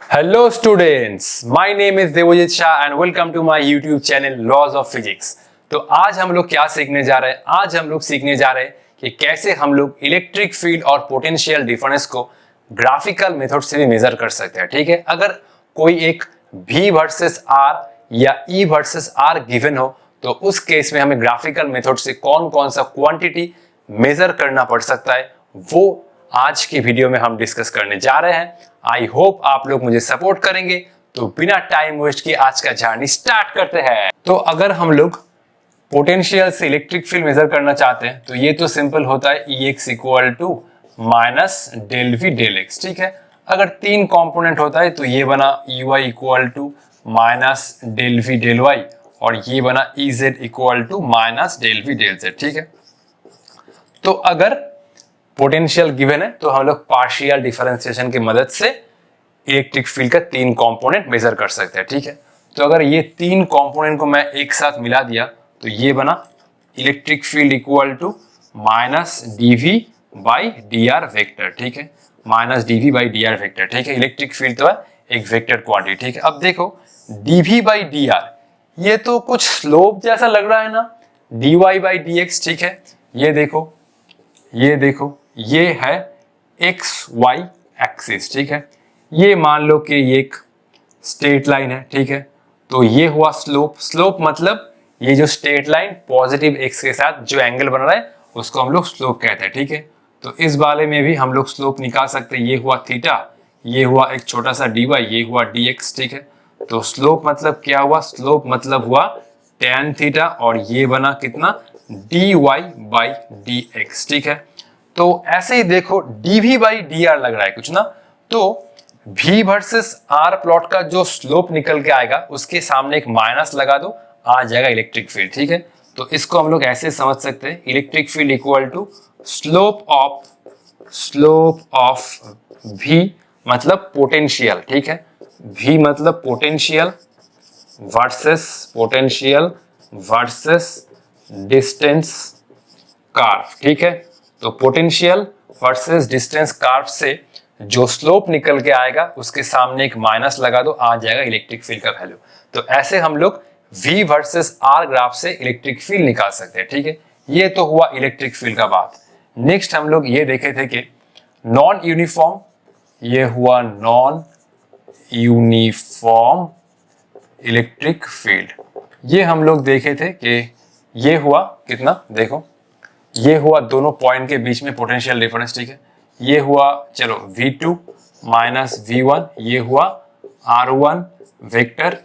Hello students, my name is Devjit Shah and welcome to my YouTube channel laws of physics. तो आज हम लोग क्या सीखने जा रहे हैं? आज हम लोग सीखने जा रहे हैं कि कैसे हम लोग इलेक्ट्रिक फील्ड और पोटेंशियल डिफरेंस को ग्राफिकल मेथड से भी मेजर कर सकते हैं। ठीक है, अगर कोई एक V वर्सेस R या E वर्सेस R गिवन हो तो उस केस में हमें ग्राफिकल मेथड से कौन कौन सा क्वांटिटी मेजर करना पड़ सकता है, वो आज की वीडियो में हम डिस्कस करने जा रहे हैं। आई होप आप लोग मुझे सपोर्ट करेंगे। तो बिना टाइम वेस्ट किए आज का जर्नी स्टार्ट करते हैं। तो अगर हम लोग पोटेंशियल से इलेक्ट्रिक फील्ड मेजर करना चाहते हैं तो ये तो सिंपल होता है, Ex equal to minus del V del X. ठीक है, अगर तीन कंपोनेंट होता है तो ये बना Ey equal to minus del V del Y और ये बना Ez equal to minus del V del Z. ठीक है, तो अगर पोटेंशियल गिवन है तो हम लोग पार्शियल डिफरेंशिएशन की मदद से इलेक्ट्रिक फील्ड का तीन कंपोनेंट मेजर कर सकते हैं। ठीक है, तो अगर ये तीन कंपोनेंट को मैं एक साथ मिला दिया तो ये बना electric field equal to minus DV by D R vector. ठीक है, minus DV by D R vector. ठीक है, इलेक्ट्रिक फील्ड तो है एक वेक्टर क्वांटिटी। ठीक है, अब देखो डीवी बाई डी आर ये तो कुछ स्लोप जैसा लग रहा है ना, D Y by D X. ठीक है, ये देखो ये है एक्स वाई एक्सिस। ठीक है, ये मान लो कि ये एक स्ट्रेट लाइन है। ठीक है, तो ये हुआ स्लोप मतलब ये जो स्ट्रेट लाइन पॉजिटिव एक्स के साथ जो एंगल बन रहा है उसको हम लोग स्लोप कहते हैं। ठीक है, तो इस वाले में भी हम लोग स्लोप निकाल सकते हैं। ये हुआ थीटा, ये हुआ एक छोटा सा डी वाई, ये हुआ डी एक्स। ठीक है, तो स्लोप मतलब क्या हुआ? स्लोप मतलब हुआ tan थीटा और ये बना कितना? D Y by D X. ठीक है, तो ऐसे ही देखो dv बाई डी आर लग रहा है कुछ ना, तो v वर्सेस r प्लॉट का जो स्लोप निकल के आएगा उसके सामने एक माइनस लगा दो, आ जाएगा इलेक्ट्रिक फील्ड। ठीक है, तो इसको हम लोग ऐसे समझ सकते हैं, electric field equal to slope of v मतलब पोटेंशियल। ठीक है, v मतलब पोटेंशियल वर्सेस डिस्टेंस कार्व। ठीक है, तो पोटेंशियल वर्सेस डिस्टेंस कार्व से जो स्लोप निकल के आएगा उसके सामने एक माइनस लगा दो, आ जाएगा इलेक्ट्रिक फील्ड का वैल्यू। तो ऐसे हम लोग V वर्सेस R ग्राफ से इलेक्ट्रिक फील्ड निकाल सकते हैं। ठीक है, ये तो हुआ इलेक्ट्रिक फील्ड का बात। नेक्स्ट हम लोग ये देखे थे कि नॉन यूनिफॉर्म, ये हुआ नॉन यूनिफॉर्म इलेक्ट्रिक फील्ड। ये हम लोग देखे थे कि ये हुआ कितना, देखो ये हुआ दोनों पॉइंट के बीच में पोटेंशियल डिफरेंस। ठीक है, ये हुआ चलो V2 माइनस V1, ये हुआ R1 वेक्टर,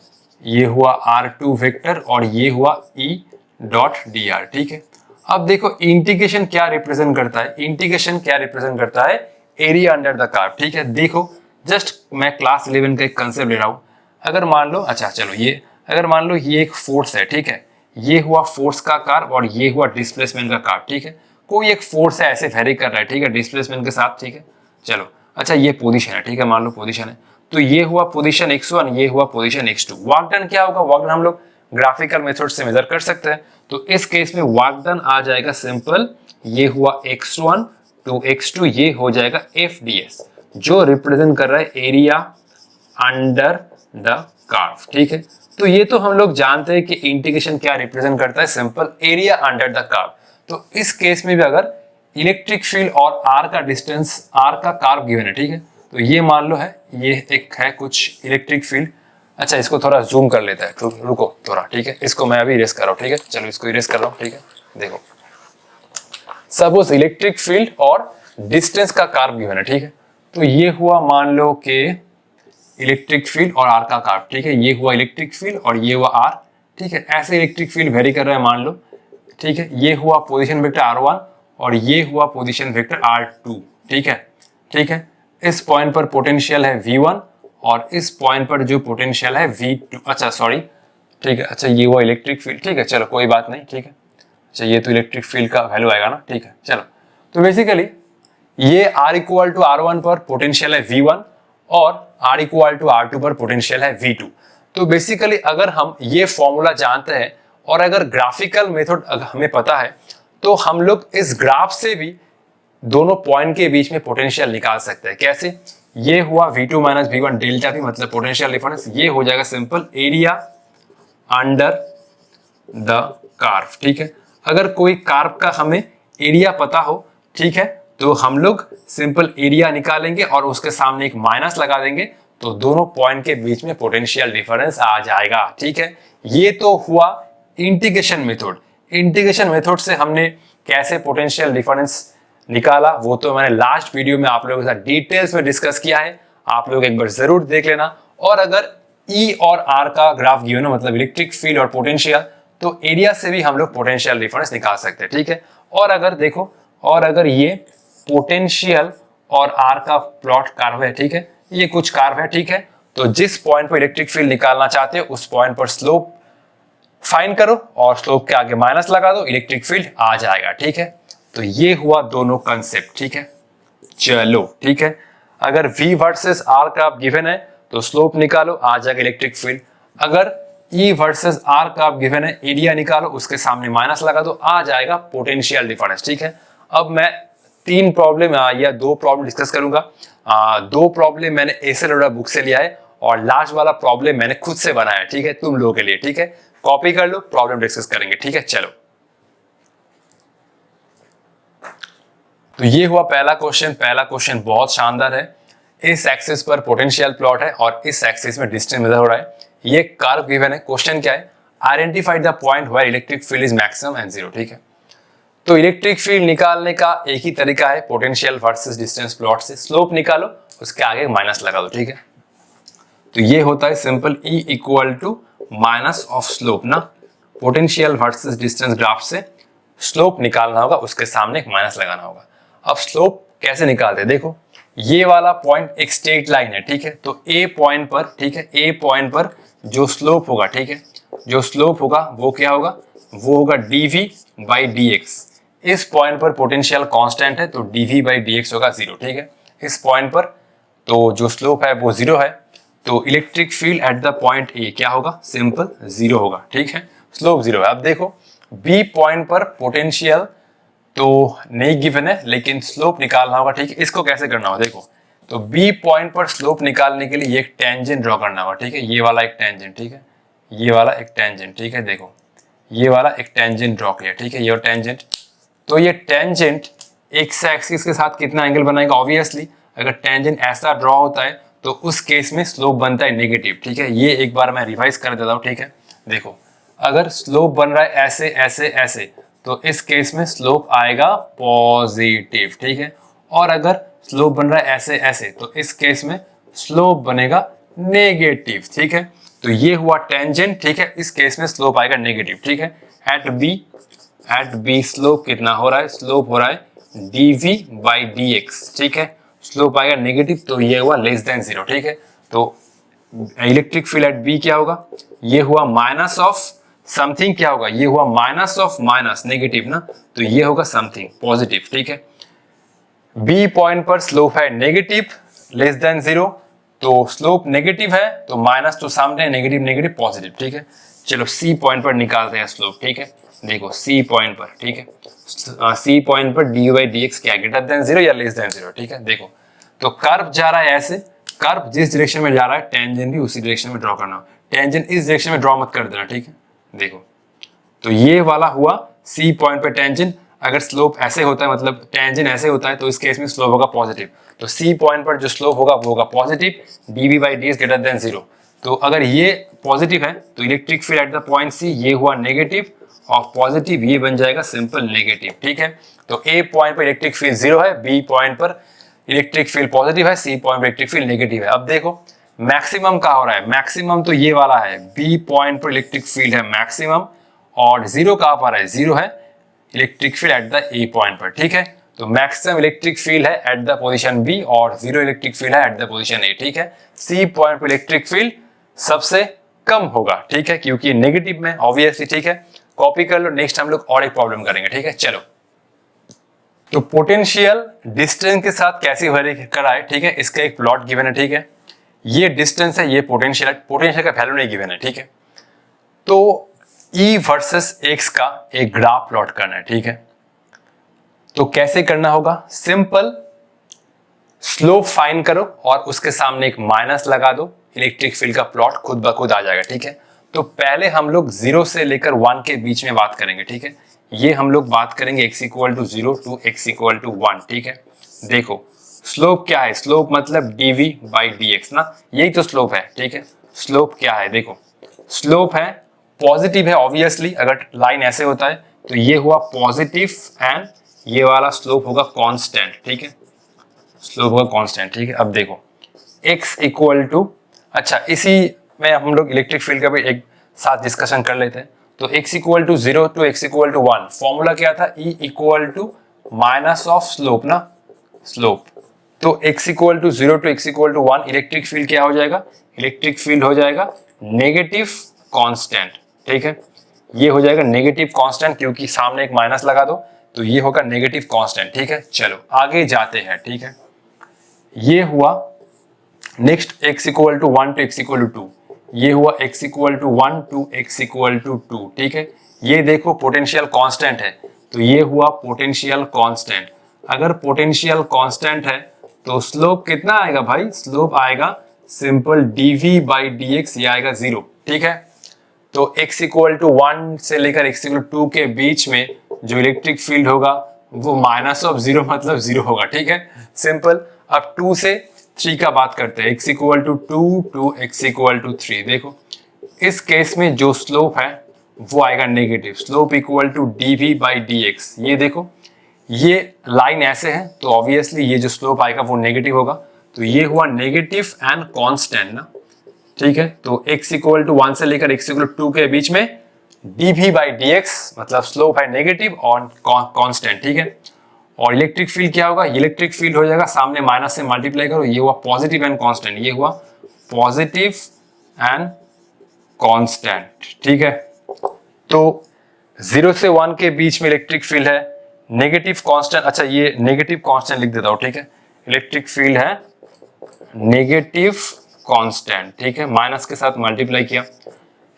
ये हुआ R2 वेक्टर और ये हुआ E डॉट डी आर। ठीक है, अब देखो इंटीग्रेशन क्या रिप्रेजेंट करता है? इंटीग्रेशन क्या रिप्रेजेंट करता है? Area under the curve. ठीक है, देखो जस्ट मैं क्लास 11 का एक कंसेप्ट ले रहा हूं। अगर मान लो, अच्छा चलो ये अगर मान लो ये एक फोर्स है। ठीक है, ये हुआ फोर्स का कर्व और ये हुआ डिस्प्लेसमेंट का कर्व। ठीक है, कोई एक फोर्स है ऐसे वेरी कर रहा है। ठीक है, डिस्प्लेसमेंट के साथ। ठीक है, चलो अच्छा ये पोजीशन है। ठीक है, मान लो पोजीशन है, तो ये हुआ पोजीशन x1, ये हुआ पोजीशन x2। वर्क डन क्या होगा? वर्क डन हम लोग ग्राफिकल मेथड से मेजर कर सकते हैं। तो इस केस में वर्क डन आ जाएगा सिंपल, ये हुआ x1 टू x2, ये हो जाएगा FDS जो रिप्रेजेंट कर रहा है एरिया अंडर द कर्व। ठीक है, तो ये तो हम लोग जानते हैं कि इंटीग्रेशन क्या रिप्रेजेंट करता है, simple area under the curve. तो इस केस में भी अगर इलेक्ट्रिक फील्ड और r का डिस्टेंस, r का कर्व गिवन है। ठीक है, तो ये मान लो है, ये एक है कुछ इलेक्ट्रिक फील्ड। अच्छा इसको थोड़ा जूम कर लेता है, रुको थोड़ा। ठीक है, इसको मैं अभी इरेज कर रहा हूँ। ठीक है, चलो इसको इरेज कर रहा हूँ। ठीक है, देखो सपोज इलेक्ट्रिक फील्ड और डिस्टेंस का कर्व गिवन है। ठीक है, तो ये हुआ मान लो कि इलेक्ट्रिक फील्ड और r का कर्व। ठीक है, ये हुआ इलेक्ट्रिक फील्ड और ये हुआ r। ठीक है, ऐसे इलेक्ट्रिक फील्ड वेरी कर रहा है मान लो। ठीक है, ये हुआ पोजीशन वेक्टर R1 और ये हुआ पोजीशन वेक्टर R2। ठीक है, इस पॉइंट पर पोटेंशियल है V1 और इस पॉइंट पर जो पोटेंशियल है V2। अच्छा सॉरी, ठीक है, अच्छा ये हुआ इलेक्ट्रिक फील्ड। ठीक है, चलो कोई बात नहीं। ठीक है, अच्छा ये तो इलेक्ट्रिक फील्ड का वैल्यू आएगा ना। ठीक है, चलो तो बेसिकली ये R इक्वल टू R1 पर पोटेंशियल है V1 और R इक्वल टू R2 पर पोटेंशियल है V2। तो बेसिकली अगर हम ये फॉर्मूला जानते हैं और अगर ग्राफिकल मेथड हमें पता है तो हम लोग इस ग्राफ से भी दोनों पॉइंट के बीच में पोटेंशियल निकाल सकते हैं। कैसे? ये हुआ V2 minus V1 delta V मतलब पोटेंशियल डिफरेंस, ये हो जाएगा simple area under the curve. ठीक है, अगर कोई कार्व का हमें एरिया पता हो, ठीक है, तो हम लोग सिंपल एरिया निकालेंगे और उसके सामने एक माइनस लगा देंगे, तो दोनों पॉइंट के बीच में पोटेंशियल डिफरेंस आ जाएगा। ठीक है, ये तो हुआ इंटीग्रेशन मेथड। इंटीग्रेशन मेथड से हमने कैसे पोटेंशियल डिफरेंस निकाला वो तो मैंने लास्ट वीडियो में आप लोगों के साथ डिटेल्स में डिस्कस किया है, आप लोग एक बार जरूर देख लेना। और अगर E और R का ग्राफ गिवन हो मतलब इलेक्ट्रिक फील्ड और पोटेंशियल, तो एरिया से भी हम लोग पोटेंशियल डिफरेंस निकाल सकते हैं। ठीक है, और अगर देखो, और अगर ये पोटेंशियल और R का प्लॉट कार्व है, ठीक है, ये कुछ कार्व है, ठीक है, तो जिस पॉइंट पर इलेक्ट्रिक फील्ड निकालना चाहते हो उस पॉइंट पर स्लोप फाइंड करो और स्लोप के आगे माइनस लगा दो, इलेक्ट्रिक फील्ड आ जाएगा। ठीक है, तो ये हुआ दोनों कंसेप्ट। ठीक है, चलो ठीक है, अगर V वर्सेस R का गिवन है तो स्लोप निकालो, आ जाएगा इलेक्ट्रिक फील्ड। अगर E वर्सेस R का गिवन है, एरिया निकालो, उसके सामने माइनस लगा दो, आ जाएगा पोटेंशियल डिफरेंस। ठीक है, अब मैं 3 प्रॉब्लम या 2 प्रॉब्लम डिस्कस करूंगा। 2 प्रॉब्लम मैंने एसएल लोडा बुक से लिया है और लास्ट वाला प्रॉब्लम मैंने खुद से बनाया है। ठीक है, तुम लोगों के लिए। ठीक है, कॉपी कर लो, प्रॉब्लम डिस्कस करेंगे। ठीक है, चलो, तो ये हुआ पहला क्वेश्चन। पहला क्वेश्चन बहुत शानदार है। इस एक्सिस पर पोटेंशियल प्लॉट है और इस एक्सिस में डिस्टेंस मेजर हो रहा है। ये कर्व गिवन है। क्वेश्चन क्या है? Identify the point where electric field is maximum and zero. ठीक है, तो इलेक्ट्रिक फील्ड निकालने का एक ही तरीका है, पोटेंशियल वर्सेस डिस्टेंस प्लॉट से स्लोप निकालो, उसके आगे माइनस लगा दो। ठीक है, तो ये होता है simple E equal to minus of slope ना, पोटेंशियल वर्सेस डिस्टेंस ग्राफ से स्लोप निकालना होगा, उसके सामने एक माइनस लगाना होगा। अब स्लोप कैसे निकालते हैं? देखो, ये वाला पॉइंट एक स्ट्रेट लाइन है। ठीक है, तो ए पॉइंट पर, ठीक है, ए पॉइंट पर जो स्लोप होगा, ठीक है, जो स्लोप होगा वो क्या होगा? वो होगा dv बाई dx। इस पॉइंट पर पोटेंशियल कांस्टेंट है तो dv बाई dx होगा 0। ठीक है, इस पॉइंट पर तो जो स्लोप है वो 0 है, तो electric field at the point A क्या होगा? सिंपल 0 होगा। ठीक है, स्लोप 0 है। अब देखो, बी पॉइंट पर पोटेंशियल तो नहीं गिवन है लेकिन स्लोप निकालना होगा। ठीक है, इसको कैसे करना होगा? देखो, तो बी पॉइंट पर स्लोप निकालने के लिए एक टेंजेंट ड्रॉ करना होगा। ठीक है, ये वाला एक टेंजेंट, ठीक है, ये वाला एक टेंजेंट। ठीक है, देखो, ये वाला एक टेंजेंट ड्रॉ किया। ठीक है, ये टेंजेंट, तो ये टेंजेंट एक्स एक्सिस के साथ कितना एंगल बनाएगा? ऑब्वियसली अगर टेंजेंट ऐसा ड्रॉ होता है तो उस केस में स्लोप बनता है नेगेटिव। ठीक है, ये एक बार मैं रिवाइज कर देता हूँ। ठीक है, देखो, अगर स्लोप बन रहा है ऐसे ऐसे ऐसे, तो इस केस में स्लोप आएगा पॉजिटिव। ठीक है, और अगर स्लोप बन रहा है ऐसे ऐसे, तो इस केस में स्लोप बनेगा नेगेटिव। ठीक है, तो ये हुआ टेंजेंट। ठीक है, इस केस में स्लोप आएगा नेगेटिव। ठीक है, एट बी स्लोप कितना हो रहा है? स्लोप हो रहा है dv बाई dx। ठीक है, स्लोप आएगा नेगेटिव, तो ये हुआ लेस देन 0। ठीक है, तो इलेक्ट्रिक फील्ड एट बी क्या होगा? ये हुआ माइनस ऑफ समथिंग, क्या होगा? ये हुआ माइनस ऑफ माइनस, नेगेटिव ना, तो ये होगा समथिंग पॉजिटिव। ठीक है, बी पॉइंट पर स्लोप है नेगेटिव लेस देन 0, तो स्लोप नेगेटिव है तो माइनस तो सामने नेगेटिव नेगेटिव पॉजिटिव। ठीक है, चलो सी पॉइंट पर निकालते हैं स्लोप। ठीक है, देखो सी पॉइंट पर, ठीक है, सी पॉइंट पर डी बाई डी एक्स क्या, ग्रेटर देन 0 या लेस देन 0। ठीक है, देखो, तो कर्व जा रहा है ऐसे, कर्व जिस डायरेक्शन में जा रहा है टेंजेंट भी उसी डायरेक्शन में ड्रॉ करना। टेंजेंट इस डायरेक्शन में ड्रॉ मत कर देना। ठीक है, देखो, तो ये वाला हुआ सी पॉइंट पे टेंजेंट। अगर स्लोप ऐसे होता है, मतलब टेंजेंट ऐसे होता है, तो इस केस में स्लोप होगा पॉजिटिव, तो सी पॉइंट पर जो स्लोप होगा वो होगा positive, dv by ds greater than 0। तो अगर ये पॉजिटिव है तो electric field at the point C ये हुआ नेगेटिव, और पॉजिटिव ये बन जाएगा सिंपल नेगेटिव। ठीक है, तो ए पॉइंट पर इलेक्ट्रिक फील्ड 0 है, बी पॉइंट पर इलेक्ट्रिक फील्ड पॉजिटिव है, सी पॉइंट पर इलेक्ट्रिक फील्ड नेगेटिव है। अब देखो, मैक्सिमम कहाँ हो रहा है? मैक्सिमम तो ये वाला है, बी पॉइंट पर इलेक्ट्रिक फील्ड है मैक्सिमम, और 0 कहाँ पर है? 0 है electric field at the A point पर। ठीक है, तो मैक्सिमम इलेक्ट्रिक फील्ड है एट द पोजीशन बी और 0 इलेक्ट्रिक फील्ड है एट द पोजीशन ए। ठीक है, सी पॉइंट पर इलेक्ट्रिक फील्ड सबसे कम होगा। ठीक है, क्योंकि नेगेटिव में ऑब्वियसली। ठीक है, कॉपी कर लो, नेक्स्ट हम लोग और एक प्रॉब्लम करेंगे। ठीक है, चलो, तो पोटेंशियल डिस्टेंस के साथ कैसे वेरी कराए? ठीक है, इसका एक प्लॉट गिवन है। ठीक है, ये डिस्टेंस है, ये पोटेंशियल है, पोटेंशियल का वैल्यू नहीं गिवन है। ठीक है, तो E वर्सेस X का एक ग्राफ प्लॉट करना है। ठीक है, तो कैसे करना होगा? सिंपल स्लोप फाइंड करो और उसके सामने एक माइनस लगा दो, इलेक्ट्रिक फील्ड का प्लॉट खुद ब खुद आ जाएगा। ठीक है, तो पहले हम लोग 0 से लेकर 1 के बीच में बात करेंगे। ठीक है, ये हम लोग बात करेंगे x equal to 0 to x equal to 1। ठीक है, देखो स्लोप क्या है, स्लोप मतलब dv बाई dx ना, यही तो स्लोप है। ठीक है, स्लोप क्या है, देखो स्लोप है पॉजिटिव है ऑब्वियसली, अगर लाइन ऐसे होता है तो ये हुआ पॉजिटिव एंड ये वाला स्लोप होगा कांस्टेंट। ठीक है, स्लोप होगा कांस्टेंट। ठीक है, अब देखो x इक्वल टू, अच्छा इसी में हम लोग इलेक्ट्रिक फील्ड का भी एक साथ डिस्कशन कर लेते हैं। तो x equal to 0 to x equal to 1 formula क्या था, E equal to minus of slope ना, स्लोप। तो x equal to 0 to x equal to 1 electric field क्या हो जाएगा, इलेक्ट्रिक फील्ड हो जाएगा नेगेटिव कांस्टेंट। ठीक है, ये हो जाएगा नेगेटिव कांस्टेंट, क्योंकि सामने एक माइनस लगा दो तो ये होगा नेगेटिव कांस्टेंट। ठीक है, चलो आगे जाते हैं। ठीक है, ये हुआ next x equal to 1 to x equal to 2, ये हुआ x equal to 1 to x equal to 2। ठीक है, ये देखो पोटेंशियल कांस्टेंट है तो ये हुआ पोटेंशियल कांस्टेंट। अगर पोटेंशियल कांस्टेंट है तो स्लोप कितना आएगा भाई, स्लोप आएगा सिंपल dv बाई dx, ये आएगा 0। ठीक है, तो x इक्वल टू 1 से लेकर x इक्वल टू 2 के बीच में जो इलेक्ट्रिक फील्ड होगा वो माइनस ऑफ 0 मतलब 0 होगा। ठीक है, सिंपल। अब 2 से 3 का बात करते हैं, x equal to 2 to x equal to 3। देखो इस केस में जो स्लोप है वो आएगा negative, slope equal to dv by dx। ये देखो ये लाइन ऐसे है तो ऑब्वियसली ये जो स्लोप आएगा वो नेगेटिव होगा, तो ये हुआ नेगेटिव एंड कांस्टेंट ना। ठीक है, तो x इक्वल टू 1 से लेकर x इक्वल टू 2 के बीच में dv बाई dx मतलब स्लोप है नेगेटिव और कांस्टेंट। ठीक है, और इलेक्ट्रिक फील्ड क्या होगा, इलेक्ट्रिक फील्ड हो जाएगा सामने माइनस से मल्टीप्लाई करो, ये हुआ पॉजिटिव एंड कांस्टेंट, ये हुआ पॉजिटिव एंड कांस्टेंट। ठीक है, तो 0 से 1 के बीच में इलेक्ट्रिक फील्ड है नेगेटिव कांस्टेंट, अच्छा ये नेगेटिव कांस्टेंट लिख देता हूं। ठीक है, इलेक्ट्रिक फील्ड है नेगेटिव कांस्टेंट। ठीक है, माइनस के साथ मल्टीप्लाई किया,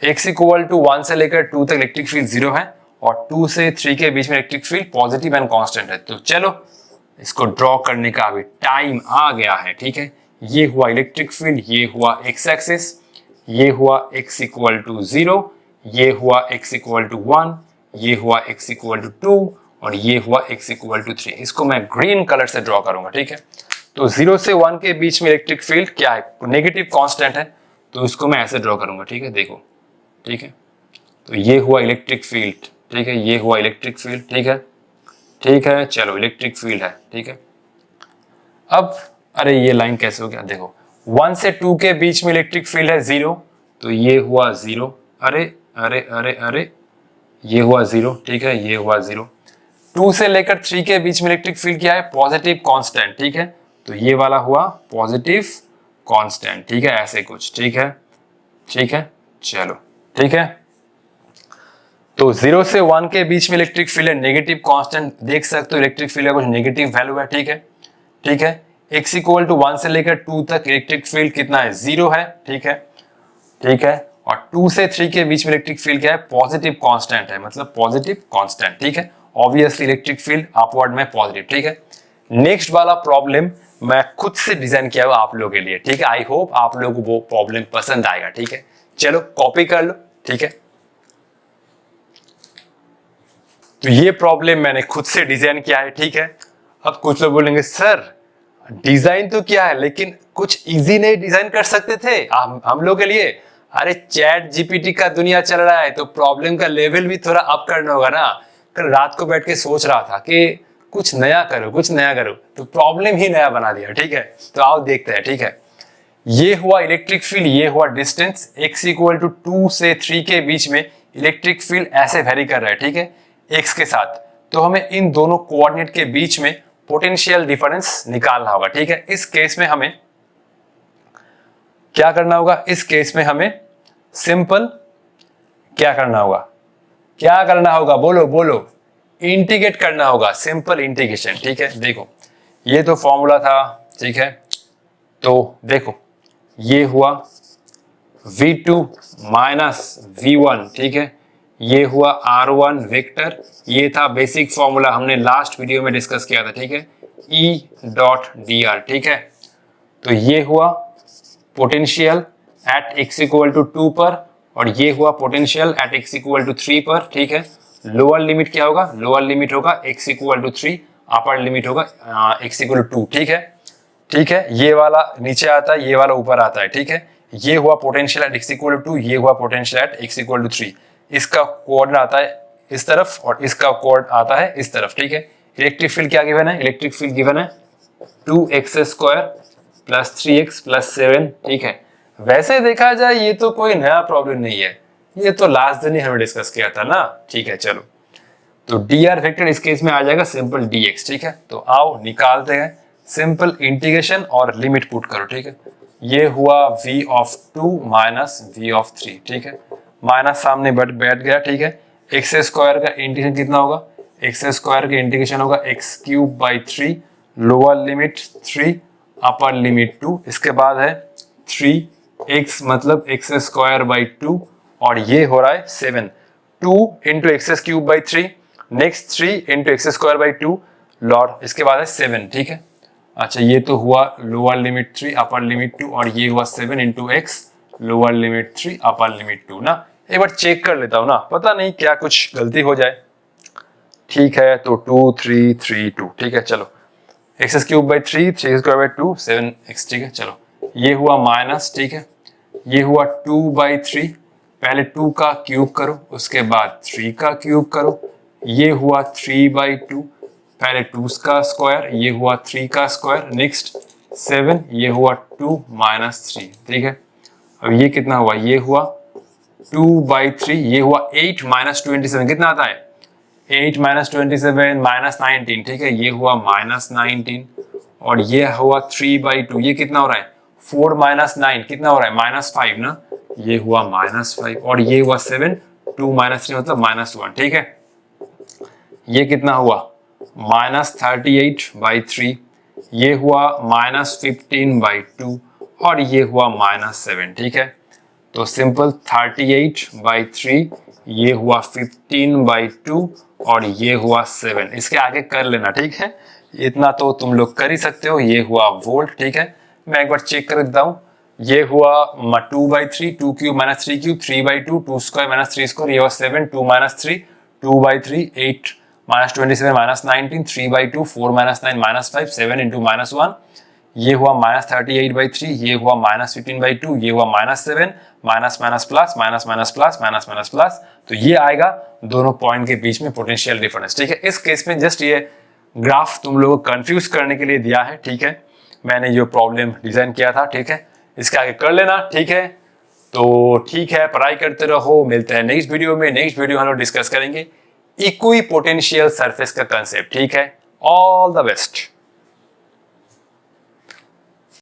x इक्वल टू 1 से लेकर 2 तक इलेक्ट्रिक फील्ड 0 है और 2 से 3 के बीच में electric field positive and constant है। तो चलो इसको ड्रॉ करने का अभी टाइम आ गया है। ठीक है, ये हुआ इलेक्ट्रिक फील्ड, ये हुआ x एक्सिस, ये हुआ x इक्वल टू 0, ये हुआ x इक्वल टू 1, ये हुआ x इक्वल टू 2 और ये हुआ x इक्वल टू 3। इसको मैं ग्रीन कलर से ड्रॉ करूंगा। ठीक है, तो 0 से 1 के बीच में इलेक्ट्रिक फील्ड क्या है, नेगेटिव कांस्टेंट है, तो इसको मैं ऐसे ड्रॉ करूंगा। ठीक है, देखो ठीक है, तो ये हुआ इलेक्ट्रिक फील्ड। ठीक है, ये हुआ इलेक्ट्रिक फील्ड। ठीक है, ठीक है, चलो इलेक्ट्रिक फील्ड है। ठीक है, अब अरे ये लाइन कैसे हो गया, देखो 1 से 2 के बीच में इलेक्ट्रिक फील्ड है 0, तो ये हुआ 0, अरे अरे अरे अरे ये हुआ 0। ठीक है, ये हुआ 0। 2 से लेकर 3 के बीच में इलेक्ट्रिक फील्ड क्या है, पॉजिटिव कांस्टेंट। ठीक है, तो ये वाला हुआ पॉजिटिव कांस्टेंट। ठीक है, ऐसे कुछ। ठीक है, ठीक है, चलो ठीक है, तो 0 से 1 के बीच में इलेक्ट्रिक फील्ड है नेगेटिव कांस्टेंट, देख सकते हो इलेक्ट्रिक फील्ड का कुछ नेगेटिव वैल्यू है। ठीक है, ठीक है, x इक्वल टू 1 से लेकर 2 तक इलेक्ट्रिक फील्ड कितना है, 0 है। ठीक है, ठीक है, और 2 से 3 के बीच में इलेक्ट्रिक फील्ड क्या है, पॉजिटिव कांस्टेंट है, मतलब पॉजिटिव कांस्टेंट। ठीक है, ऑब्वियसली इलेक्ट्रिक फील्ड अपवर्ड में पॉजिटिव। ठीक है, नेक्स्ट वाला प्रॉब्लम मैं खुद से डिजाइन किया हुआ आप लोगों के लिए। ठीक है, आई होप आप लोगों को वो प्रॉब्लम पसंद आएगा। ठीक है, चलो कॉपी कर लो। ठीक है, तो ये प्रॉब्लम मैंने खुद से डिजाइन किया है। ठीक है, अब कुछ लोग बोलेंगे सर डिजाइन तो किया है लेकिन कुछ इजी नहीं डिजाइन कर सकते थे हम लोग के लिए। अरे चैट जीपीटी का दुनिया चल रहा है तो प्रॉब्लम का लेवल भी थोड़ा अप करना होगा ना। कल रात को बैठ के सोच रहा था कि कुछ नया करो, कुछ नया करो, तो प्रॉब्लम ही नया बना दिया। ठीक है, तो आओ देखते हैं। ठीक है, ये हुआ इलेक्ट्रिक फील्ड, ये हुआ डिस्टेंस, x इक्वल टू 2 से 3 के बीच में इलेक्ट्रिक फील्ड ऐसे वेरी कर रहा है। ठीक है, x के साथ, तो हमें इन दोनों कोऑर्डिनेट के बीच में पोटेंशियल डिफरेंस निकालना होगा। ठीक है, इस केस में हमें क्या करना होगा, इस केस में हमें सिंपल क्या करना होगा, क्या करना होगा, बोलो बोलो, इंटीग्रेट करना होगा, सिंपल इंटीग्रेशन। ठीक है, देखो ये तो फॉर्मूला था। ठीक है, तो देखो ये हुआ v2 माइनस v1। ठीक है, ये हुआ R1 वेक्टर, ये था बेसिक फॉर्मूला हमने लास्ट वीडियो में डिस्कस किया था, ठीक है, E डॉट dr, ठीक है। तो ये हुआ potential at x equal to 2 पर, और ये हुआ potential at x equal to 3 पर, ठीक है। लोअर लिमिट क्या होगा, लोअर लिमिट होगा x equal to 3, upper limit होगा x इक्वल टू 2, ठीक है, ठीक है। ये वाला नीचे आता है, ये वाला ऊपर आता है, ठीक है। ये हुआ potential at x equal to 2, ये हुआ potential at x equal to 3। इसका कोऑर्डिनेट आता है इस तरफ और इसका कोऑर्डिनेट आता है इस तरफ, ठीक है। इलेक्ट्रिक फील्ड क्या गिवन है, इलेक्ट्रिक फील्ड गिवन है 2x square plus 3x plus 7, ठीक है। वैसे देखा जाए ये तो कोई नया प्रॉब्लम नहीं है, ये तो लास्ट दिन ही हमने डिस्कस किया था ना, ठीक है। चलो, तो dr वेक्टर इस केस में आ जाएगा सिंपल dx, ठीक है। तो आओ निकालते हैं, सिंपल इंटीग्रेशन और लिमिट पुट करो, ठीक है। ये हुआ v of 2 minus v of 3, ठीक है। माइनस सामने बैठ गया, ठीक है। एक्स स्क्वायर का इंटीग्रेशन कितना होगा, एक्स स्क्वायर का इंटीग्रेशन होगा x cube by 3, lower limit 3, upper limit 2, इसके बाद है 3x मतलब एक्स स्क्वायर बाई 2, और ये हो रहा है 7, 2 into x cube by 3, next 3 into x square by 2 lot, इसके बाद है 7, ठीक है। अच्छा, ये तो हुआ लोअर लिमिट 3 अपर लिमिट 2, और ये हुआ 7 into x lower limit 3 upper limit 2 ना। एक बार चेक कर लेता हूँ ना, पता नहीं क्या कुछ गलती हो जाए, ठीक है। तो 2 3 3 2, ठीक है। चलो, x cube by 3, 3 square by 2, 7x, ठीक है। चलो, ये हुआ माइनस, ठीक है। ये हुआ 2 बाई 3, पहले 2 का क्यूब करो, उसके बाद 3 का क्यूब करो। ये हुआ 3 बाई 2, पहले 2 का स्क्वायर, ये हुआ 3 का स्क्वायर, नेक्स्ट 7, ये हुआ 2 माइनस 3, ठीक है। अब ये कितना हुआ, ये हुआ 2 बाई 3, ये हुआ 8 माइनस 27, कितना आता है 8 माइनस 27 माइनस 19, ठीक है। ये हुआ माइनस 19, और ये हुआ 3 बाई 2, ये कितना हो रहा है 4 माइनस 9, कितना हो रहा है माइनस 5 ना, ये हुआ माइनस 5, और ये हुआ 7, 2 माइनस 3 मतलब माइनस 1, ठीक है। ये कितना हुआ माइनस 38 बाई 3, ये हुआ माइनस 15 बाई 2, और ये हुआ माइनस 7, ठीक है। तो सिंपल 38 बाई 3, ये हुआ 15 बाई 2, और ये हुआ 7, इसके आगे कर लेना, ठीक है। इतना तो तुम लोग कर ही सकते हो। ये हुआ वोल्ट, ठीक है। मैं एक बार चेक कर देता हूँ, ये हुआ 2 by 3, 2 cube minus 3 cube, 3 by 2, 2 square minus 3 square, ये हुआ 7, 2 minus 3, 2 by 3, 8 minus 27 minus 19, 3 by 2, 4 minus 9 minus 5, 7 into minus 1, ये हुआ माइनस 38 बाई 3, ये हुआ माइनस 15 बाई 2, ये हुआ minus 7, minus minus plus minus minus plus minus minus plus. तो ये आएगा दोनों पॉइंट के बीच में पोटेंशियल डिफरेंस, ठीक है। इस केस में जस्ट ये ग्राफ तुम लोगों को कंफ्यूज करने के लिए दिया है, ठीक है। मैंने जो प्रॉब्लम डिजाइन किया था, ठीक है, इसके आगे कर लेना, ठीक है। तो ठीक है, पढ़ाई करते रहो, मिलते हैं नेक्स्ट वीडियो में। नेक्स्ट वीडियो हम लोग डिस्कस करेंगे इक्वी पोटेंशियल सरफेस का कंसेप्ट, ठीक है। All the best.